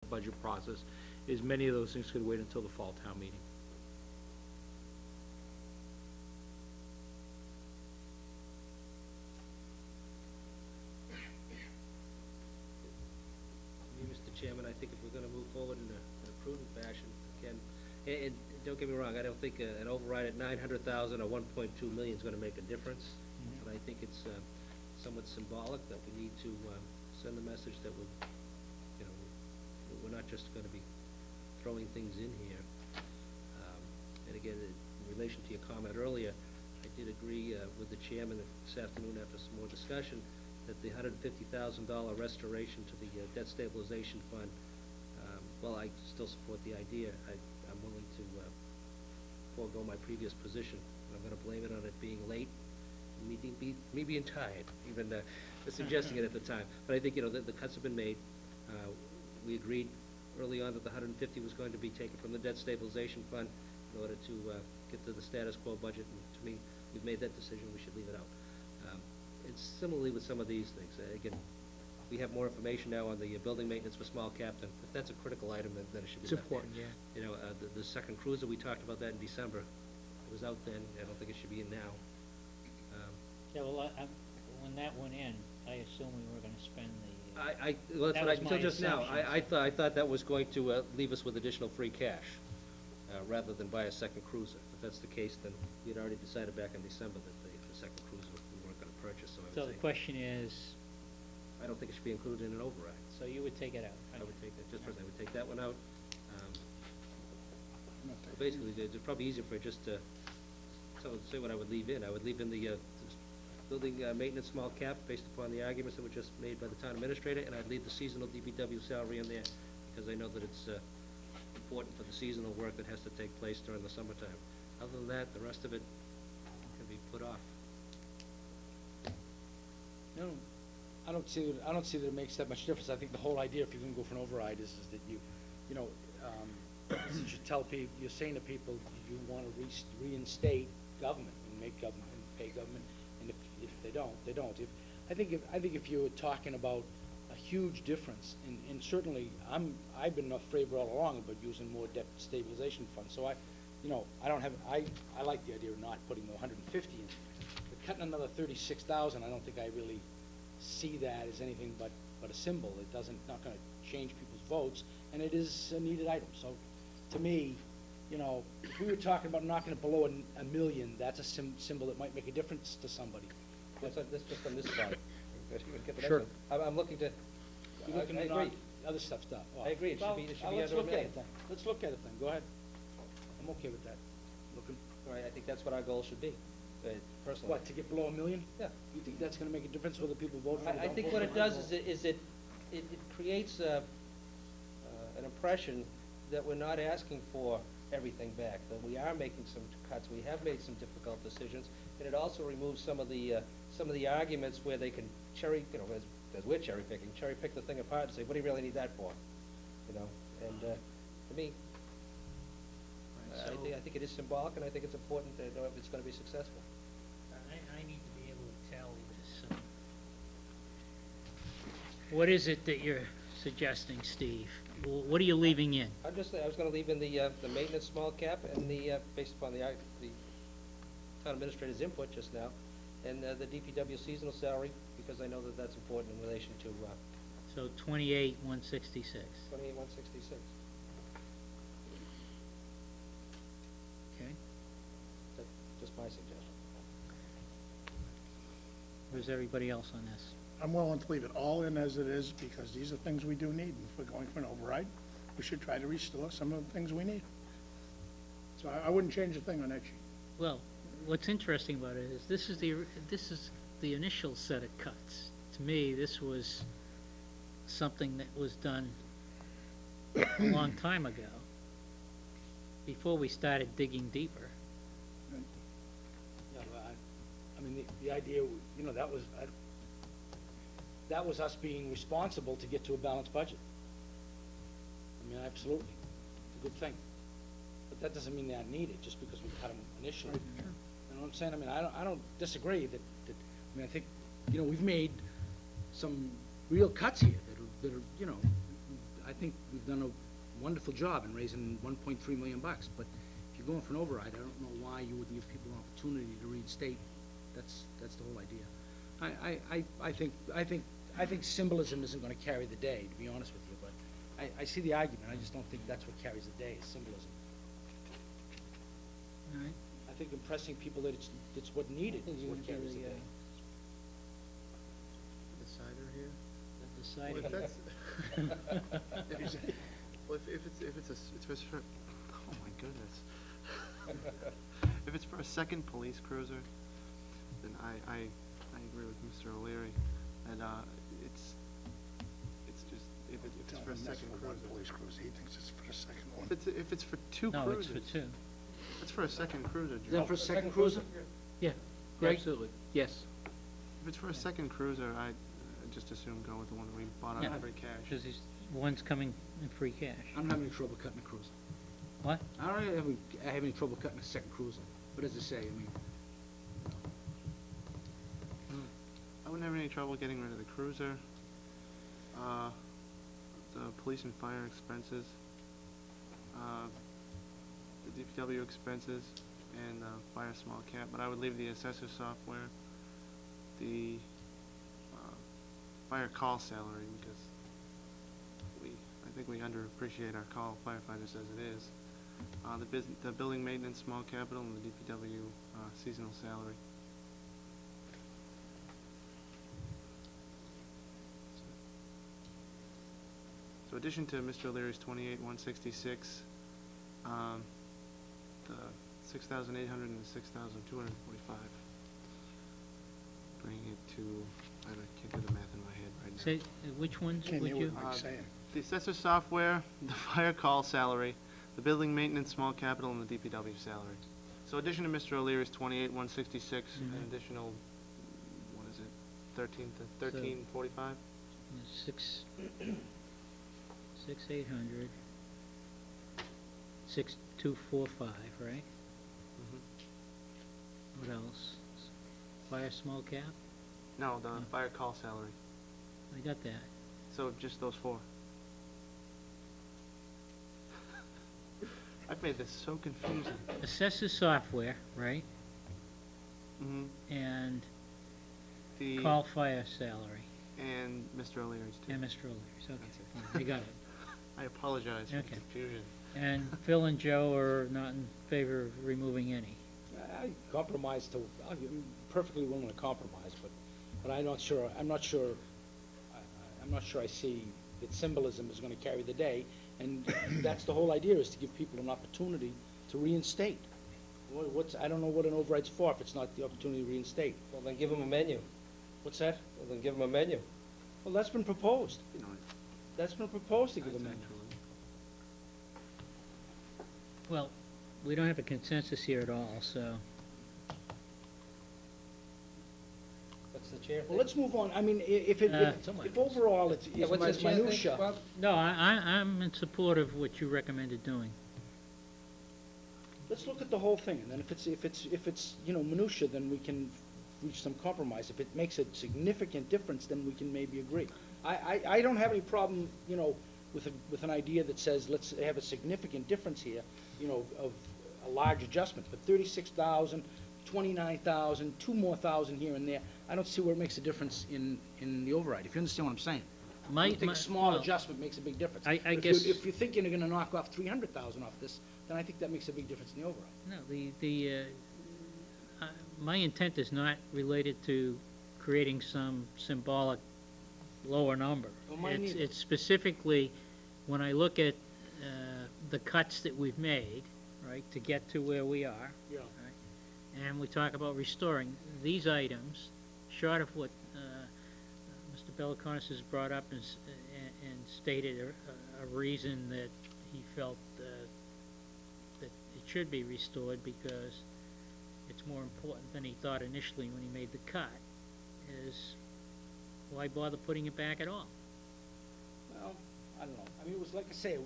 budget process, is many of those things could wait until the fall town meeting. Mr. Chairman, I think if we're gonna move forward in a prudent fashion, again, and don't get me wrong, I don't think an override at 900,000 or 1.2 million is gonna make a difference. But I think it's somewhat symbolic that we need to send the message that we're not just gonna be throwing things in here. And again, in relation to your comment earlier, I did agree with the chairman this afternoon after some more discussion that the $150,000 restoration to the debt stabilization fund, well, I still support the idea. I'm willing to forego my previous position. I'm gonna blame it on it being late, me being tired, even suggesting it at the time. But I think, the cuts have been made. We agreed early on that the 150 was going to be taken from the debt stabilization fund in order to get to the status quo budget, and to me, we've made that decision, we should leave it out. It's similarly with some of these things. Again, we have more information now on the building maintenance for small cap, and if that's a critical item, then it should be It's left important, there. yeah. The second cruiser, we talked about that in December. It was out then, I don't think it should be in now. Yeah, well, when that went in, I assumed we were gonna spend the, Well, that's That what was until my just now, assumption. I thought that was going to leave us with additional free cash, rather than buy a second cruiser. If that's the case, then we had already decided back in December that the second cruiser we weren't gonna purchase, so I so would the say, question is, I don't think it should be included in an override. so you would take it out? I would take that, just personally, I would take that one out. Basically, it's probably easier for just to say what I would leave in. I would leave in the building maintenance small cap based upon the arguments that were just made by the town administrator, and I'd leave the seasonal DPW salary in there because I know that it's important for the seasonal work that has to take place during the summertime. Other than that, the rest of it can be put off. No, I don't see that it makes that much difference. I think the whole idea, if you're gonna go for an override, is that is that you tell people, you're saying to people, you wanna reinstate government and make government and pay government, and if they don't, they don't. I think if you were talking about a huge difference, and certainly, I've been in favor all along about using more debt stabilization funds, so I like the idea of not putting the 150 in. But cutting another 36,000, I don't think I really see that as anything but a symbol. It not gonna change people's votes, and it is a needed item. So, to me, if we were talking about knocking it below a million, that's a symbol that might make a difference to somebody. That's just on this slide. Get the next Sure. one. I'm looking to, You're looking I at agree. other stuff's done. I agree. It should be Let's under a look at million. it then. Let's look at it then. Go ahead. I'm okay with that. Looking, All right, I think that's what our goal should be, personally. what, to get below a million? Yeah. You think that's gonna make a difference whether people vote for it or I don't think vote what for it does is it creates an impression that we're not asking for everything back, that we are making some cuts, we have made some difficult decisions, and it also removes some of the arguments where they can as we're cherry pick the thing apart and say, what do you really need that for? And to me, I think it is symbolic, and I think it's important that if it's gonna be successful. I need to be able to tell this. What is it that you're suggesting, Steve? What are you leaving in? I was gonna leave in the maintenance small cap and based upon the town administrator's input just now, and the DPW seasonal salary, because I know that that's important in relation to, So 28,166. 28,166. Okay. That's just my suggestion. Where's everybody else on this? I'm willing to leave it all in as it is, because these are things we do need, and if we're going for an override, we should try to restore some of the things we need. So I wouldn't change a thing on that sheet. Well, what's interesting about it is this is the initial set of cuts. To me, this was something that was done a long time ago, before we started digging deeper. Yeah, I mean, the idea, that was us being responsible to get to a balanced budget. I mean, absolutely, it's a good thing. But that doesn't mean they aren't needed, just because we cut them initially. You know what I'm saying? I mean, I don't disagree that, I think, we've made some real cuts here that are, I think we've done a wonderful job in raising $1.3 million, but if you're going for an override, I don't know why you wouldn't give people an opportunity to reinstate. That's the whole idea. I think symbolism isn't gonna carry the day, to be honest with you, but I see the argument, I just don't think that's what carries the day, is symbolism. All right. I think impressing people that it's what needed is what carries the day. The cider here? The Well, cider if here? that's, well, if it's for, oh my goodness. If it's for a second police cruiser, then I agree with Mr. O'Leary, that, it's just, if it's Tell for a him that's second for one cruiser. police cruiser, he thinks it's for the second one. If it's for two No, it's cruisers. for two. It's for a second cruiser, Is Joe. that for a second cruiser? Yeah. Greg? Absolutely, yes. If it's for a second cruiser, I just assume go with the one we bought out Yeah. of free cash. Because one's coming in free cash. I don't have any trouble cutting a cruiser. What? I don't really have any trouble cutting a second cruiser, but as I say, I mean, I wouldn't have any trouble getting rid of the cruiser, the police and fire expenses, the DPW expenses, and fire small cap, but I would leave the assessor software, the fire call salary, because I think we underappreciate our call firefighters as it is. The building maintenance small capital and the DPW seasonal salary. So addition to Mr. O'Leary's 28,166, the 6,800 and the 6,245, bringing it to, I can't do the math in my head right now. Say, which ones Can't would hear you? what Mike's saying. The assessor software, the fire call salary, the building maintenance small capital, and the DPW salary. So addition to Mr. O'Leary's 28,166, an Mhm. additional, what is it, 13,45? 6,800, 6,245, right? Mhm. What else? Fire small cap? No, the fire call salary. I got that. So just those four. I've made this so confusing. Assessor software, right? Mm-hmm. And The, call fire salary. and Mr. O'Leary's too. And Mr. O'Leary's, okay, That's it. fine, I got it. I apologize for the Okay. confusion. And Phil and Joe are not in favor of removing any. I compromise I'm perfectly willing to compromise, but I'm not sure I see that symbolism is gonna carry the day, and that's the whole idea, is to give people an opportunity to reinstate. I don't know what an override's for if it's not the opportunity to reinstate. Well, then give them a menu. What's that? Well, then give them a menu. Well, that's been proposed. You know, That's been proposed to give that's them. actually. Well, we don't have a consensus here at all, so. What's the chair think? Well, let's move on. I mean, if Somebody if overall it's Yeah, what's the chair think, minutia. Bob? No, I'm in support of what you recommended doing. Let's look at the whole thing, and then if it's, minutia, then we can reach some compromise. If it makes a significant difference, then we can maybe agree. I don't have any problem, with an idea that says, let's have a significant difference here, of a large adjustment, but 36,000, 29,000, 2 more thousand here and there, I don't see where it makes a difference in the override, if you understand what I'm saying. I think a small well, adjustment makes a big difference. I If guess- If you're thinking you're gonna knock off 300,000 off this, then I think that makes a big difference in the override. No, my intent is not related to creating some symbolic lower number. Well, mine neither. It's specifically, when I look at the cuts that we've made, right, to get to where we are, Yeah. and we talk about restoring these items, short of what Mr. Belliconis has brought up and stated a reason that he felt that it should be restored because it's more important than he thought initially when he made the cut, is why bother putting it back at all? Well, I don't know. I mean, it was like I say,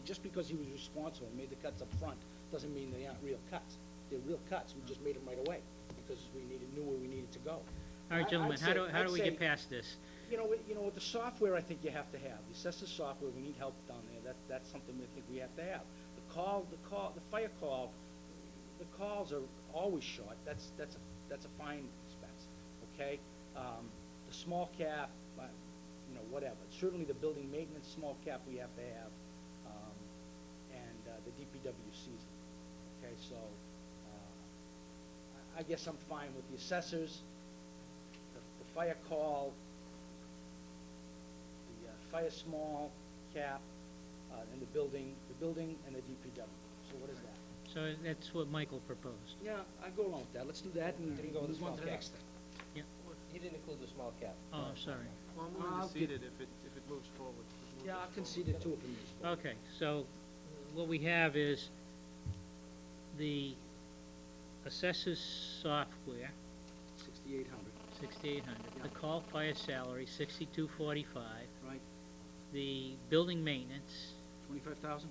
just because he was responsible and made the cuts up front, doesn't mean they aren't real cuts. They're real cuts. We just made them right away because we knew where we needed to go. All right, gentlemen, how do we I'd say- get past this? With the software, I think you have to have. The assessor software, we need help down there. That's something we think we have to have. The fire call, the calls are always short. That's a fine expense, okay? The small cap, whatever. Certainly the building maintenance small cap we have to have, and the DPW season, okay? So, I guess I'm fine with the assessors, the fire call, the fire small cap, and the building and the DPW. So what is that? So that's what Michael proposed. Yeah, I go along with that. Let's do that and Didn't go with the move on small to the cap. next thing. He didn't include the small cap. Oh, I'm sorry. Well, I'm willing I'll to cede it if it moves forward. Yeah, I'll concede it too if it moves forward. Okay, so what we have is the assessors software, 6,800, 6,800. The call fire salary, 6,245. right? The building maintenance, 25,000?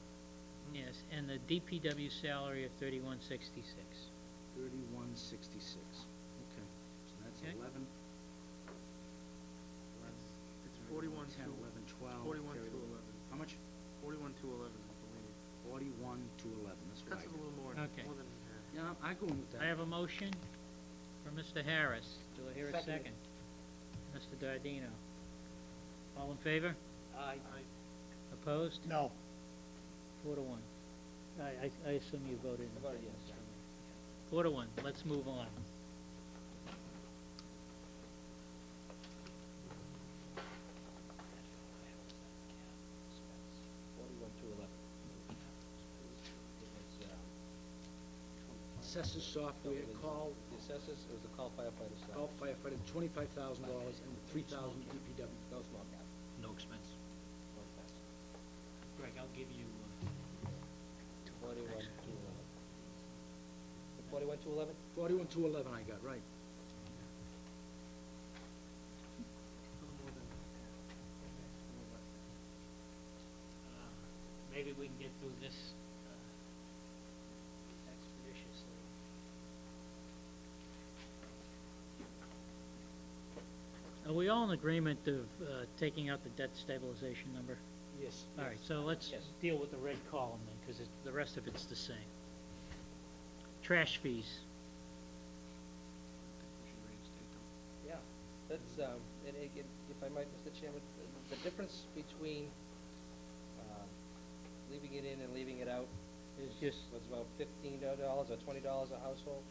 yes, and the DPW salary of 3,166. 3166. Okay, so that's Okay. 11. It's 41 10, to 11, 12. 41 carry to the- 11. How much? 41 to 11, I believe. 41 to 11, that's what I Cuts it a got. little more, Okay. more than half. Yeah, I go in with that. I have a motion for Mr. Harris. Do I hear a Second. second? Mr. Dardino. All in favor? Aye. Opposed? No, 4-1. I assume you voted in I voted favor, yes. Mr. Lee. 4-1. Let's move on. Assessors software, call The assessors, it was the call firefighter side. firefighter, $25,000 and 3,000 DPW. No small cap. No expense. No expense. Greg, I'll give you, 41 to 11. 41 to 11? 41 to 11 I got, right. maybe we can get through this expeditiously. Are we all in agreement of taking out the debt stabilization number? Yes. All right, so let's Yes. deal with the red column then, because the rest of it's the same. Trash fees. Yeah, that's, and again, if I might, Mr. Chairman, the difference between leaving it in and leaving it out It's just, was about $15 or $20 a household.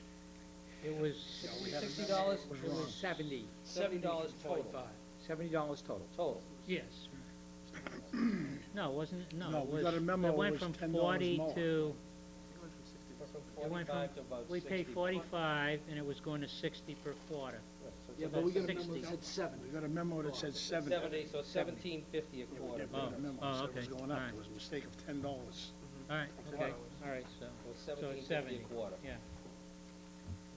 it was, $60? was It wrong. was 70. $70 total. $70 total. Total. yes. No, wasn't it? No, No, it we was. got a memo, It it went was from $10 40 more. to, From it went 45 to from, about 60. we paid 45, and it was going to 60 per quarter. Right, so it's Yeah, about but we got a 60. memo that said 7. we got a memo that said 70. 70, so $17.50 a quarter. We got a memo Oh, that said it okay, was going all up, right. it was a mistake of $10. All right, okay, all right, so So it's $17.50 70, a quarter. yeah.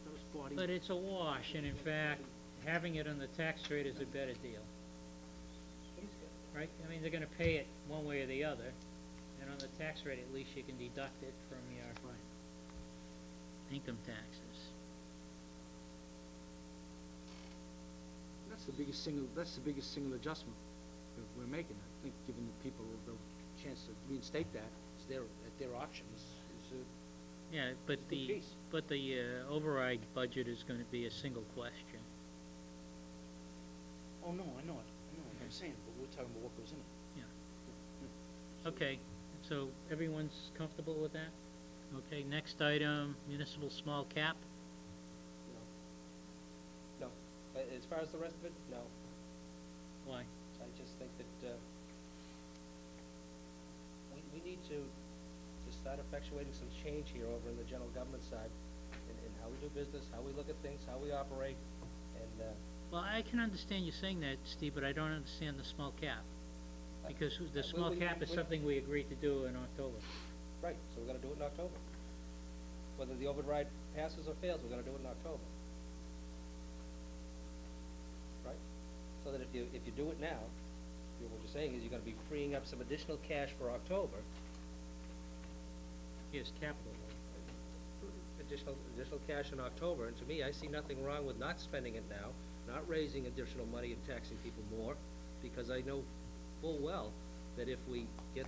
That was 40. But it's a wash, and in fact, having it on the tax rate is a better deal, right? I mean, they're gonna pay it one way or the other, and on the tax rate, at least you can deduct it from your income taxes. That's the biggest single adjustment we're making. I think giving the people the chance to reinstate that is at their option is Yeah, but It's a good the, piece. but the override budget is gonna be a single question. oh, no, I know it. I'm saying, but we're talking about what goes in it. Okay, so everyone's comfortable with that? Okay, next item, municipal small cap. No. As far as the rest of it, no. Why? I just think that, we need to start effectuating some change here over in the general government side, in how we do business, how we look at things, how we operate, and, Well, I can understand you saying that, Steve, but I don't understand the small cap. Because the small we- cap is we- something we agreed to do in October. right, so we're gonna do it in October. Whether the override passes or fails, we're gonna do it in October. Right? So that if you do it now, what you're saying is you're gonna be freeing up some additional cash for October, Yes, capital. additional cash in October, and to me, I see nothing wrong with not spending it now, not raising additional money and taxing people more, because I know full well that if we get